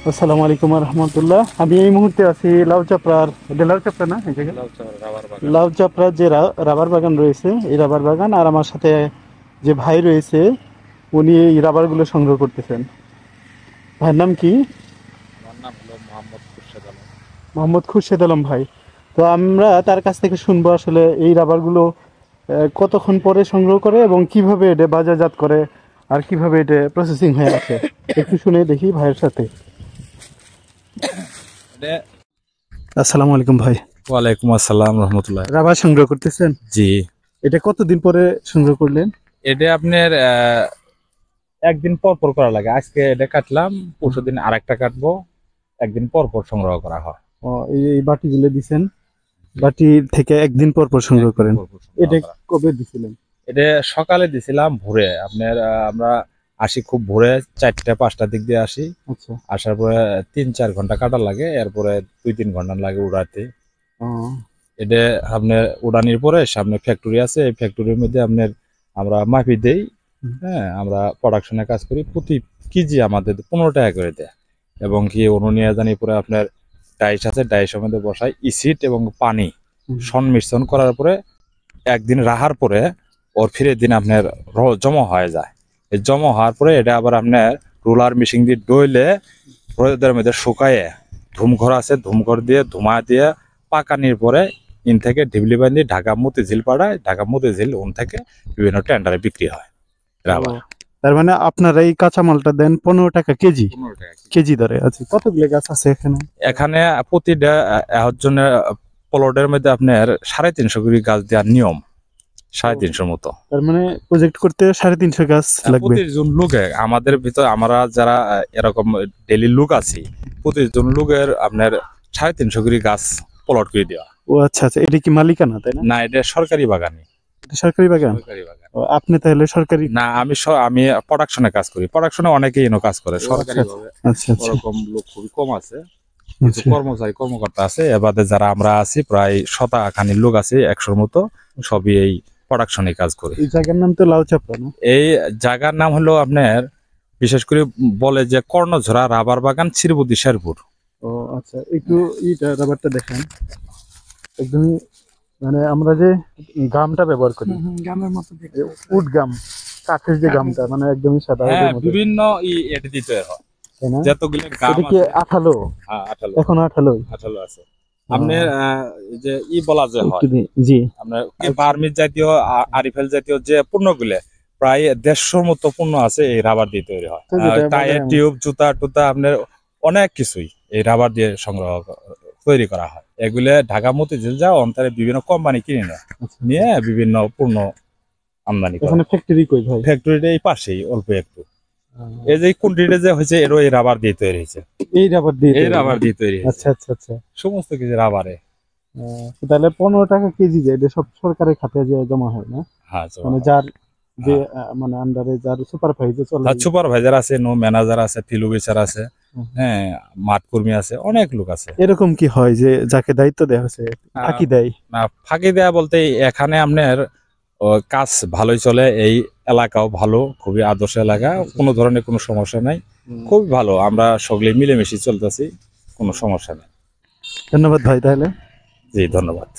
আসসালামু আলাইকুম রহমতুল্লাহ। আমি এই মুহূর্তে আছি লাউচাপড়ার, এটা লাউচাপড়া না এই জায়গা? লাউচাপড়ার যে রাবার বাগান রয়েছে, এই রাবার বাগান। আর আমার সাথে যে ভাই রয়েছে, উনি এই রাবারগুলো সংগ্রহ করতেছেন। ভাইয়ের নাম কি? আমার নাম হলো মোহাম্মদ খুরশেদ আলম। মোহাম্মদ খুরশেদ আলম ভাই। তো আমরা তার কাছ থেকে শুনবো আসলে এই রাবারগুলো কতক্ষণ পরে সংগ্রহ করে এবং কিভাবে এটা বাজারজাত করে আর কিভাবে এটা প্রসেসিং হয়ে আসে, একটু শুনে দেখি ভাইয়ের সাথে। আসসালামু আলাইকুম ভাই। ওয়ালাইকুম আসসালাম রহমতুল্লাহ। রাবার সংগ্রহ করতেছেন? জি, এটা কতদিন পরে সংগ্রহ করলেন? এটা আপনার একদিন পর পর করা লাগে। আজকে এটা কাটলাম, পরশু দিন আরেকটা কাটবো। একদিন পর পর সংগ্রহ করা হয়। এই বাটিগুলো দিছেন, বাটি থেকে একদিন পর পর সংগ্রহ করেন। পর পর সংগ্রহ এটা করা। কবে দিছিলেন? এটা সকালে দিছিলাম ভোরে। আপনার আমরা আসি খুব ভোরে, 4টা-5টার দিক দিয়ে আসি। আচ্ছা। আসার পরে 3-4 ঘন্টা কাটা লাগে, এরপরে 2-3 ঘন্টা লাগে উড়াতে। এটা আপনার উড়ানির পরে সামনে ফ্যাক্টরি আছে, এই ফ্যাক্টরির মধ্যে আপনার আমরা মাপি দেই। হ্যাঁ, আমরা প্রোডাকশনে কাজ করি। প্রতি কেজি আমাদের 15 টাকা করে দেয়। এবং কি নিয়ে জানি পরে আপনার ডাইস আছে, ডাইসের মধ্যে বসাই ইসিড এবং পানি সংমিশ্রণ করার পরে একদিন রাখার পরে ওর ফিরের দিন আপনার জমা হয়ে যায়। এই জমা হওয়ার পরে এটা আবার আপনার রোলার মেশিন দিয়ে ডইলে রোদের মধ্যে শুকায়ে ধুমঘর আছে, ধুমঘর দিয়ে ধুমা দিয়ে পাকানির পরে ইন থেকে ঢিবলি বান্ধি ঢাকা মতিঝিল পাড়ায়, ঢাকা মতিঝিল ওন থেকে বিভিন্ন টেন্ডারে বিক্রি হয় রাবার। তার মানে আপনারা এই কাঁচামালটা দেন 15 টাকা কেজি? 15 টাকা কেজি দরে। আচ্ছা, কতগুলো গাছ আছে এখানে? এখানে প্রতিটা জন্য প্লটের মধ্যে আপনার 350 করে গাছ দেওয়ার নিয়ম, 350 মতো। তার মানে প্রজেক্ট করতে 350 গাছ লাগবে প্রতিজন লোকে আমাদের ভিতর, আমরা যারা এরকম ডেইলি লোক আছি, প্রতিজন লোকের আপনার 350 করে গাছ প্লট করে দেওয়া। ও আচ্ছা আচ্ছা, এটা কি মালিকানা তাই না? না, এটা সরকারি বাগানে। এটা সরকারি বাগান? সরকারি বাগান। ও, আপনি তাহলে সরকারি? না, আমি প্রোডাকশনে কাজ করি। প্রোডাকশনে অনেকেই এনো কাজ করে সরকারি ভাবে। আচ্ছা আচ্ছা ওরকম লোক খুবই কম আছে, কিছু আচ্ছা। কর্মচারী কর্মকর্তা আছে। এবারে যারা আমরা আছি প্রায় 100 লোক আছে, 100-র মতো, সবই এই প্রোডাকশনে কাজ করে। এই জায়গার নাম তো লাউচাপড়া না? এই জায়গার নাম হলো আপনার, বিশেষ করে বলে যে কর্ণঝরা রাবার বাগান, শ্রীবতী শেরপুর। ও আচ্ছা, একটু এইটা রাবারটা দেখেন। একদমই মানে আমরা যে গামটা ব্যবহার করি, গ্রামের মতো দেখতে। উড গাম, কাঠের যে গামটা, মানে একদমই সাদা হ্যাঁ, এর মতো, বিভিন্ন এটি দিতে হয়, তাই না? যতগুলো গাম এটা কি আছে। আঠালো? হ্যাঁ, 18 এখন আঠালো? 18 আছে। আপনার এই যে বলা যে হয় জি। আপনার বার্মিজ জাতীয়, আরিফেল জাতীয় যে পণ্যগুলো, প্রায় 150 মতো পণ্য আছে এই রাবার দিয়ে তৈরি হয়। টায়ার, টিউব, জুতা টুতা, আপনার অনেক কিছুই এই রাবার দিয়ে তৈরি করা হয়। এগুলো ঢাকা মতিঝিল যাও অন্তরে বিভিন্ন কোম্পানি কিনে নেয়, নিয়ে বিভিন্ন পণ্য আমদানি করে। এখানে ফ্যাক্টরি কই ভাই? ফ্যাক্টরিটা এই পাশেই অল্প একটু। এই যে কোনটিটা যে হয়েছে, এরও এই রাবার দিয়ে তৈরি হয়েছে। এই রাবার দিয়ে? এই রাবার দিয়ে তৈরি হয়েছে। আচ্ছা আচ্ছা আচ্ছা। সমস্ত কিছু রাবারে। তাহলে 15 টাকা কেজি যে এটা সব সরকারের খাতে যে জমা হয় না? হ্যাঁ, মানে যার যে মানে আন্ডারে যার সুপারভাইজার চলে। সুপারভাইজার আছে, ম্যানেজার আছে, ফিল্ড অফিসার আছে, হ্যাঁ, মাঠ কর্মী আছে, অনেক লোক আছে। এরকম কি হয় যে যাকে দায়িত্ব দেওয়া হয়েছে ফাঁকি দেয়? না, ফাঁকি দেয়া বলতে এখানে আপনার কাজ ভালোই চলে। এই এলাকাও ভালো, খুবই আদর্শ এলাকা, কোনো ধরনের কোনো সমস্যা নাই, খুবই ভালো। আমরা সকলে মিলেমিশে চলতেছি, কোনো সমস্যা নেই। ধন্যবাদ ভাই তাহলে। জি, ধন্যবাদ।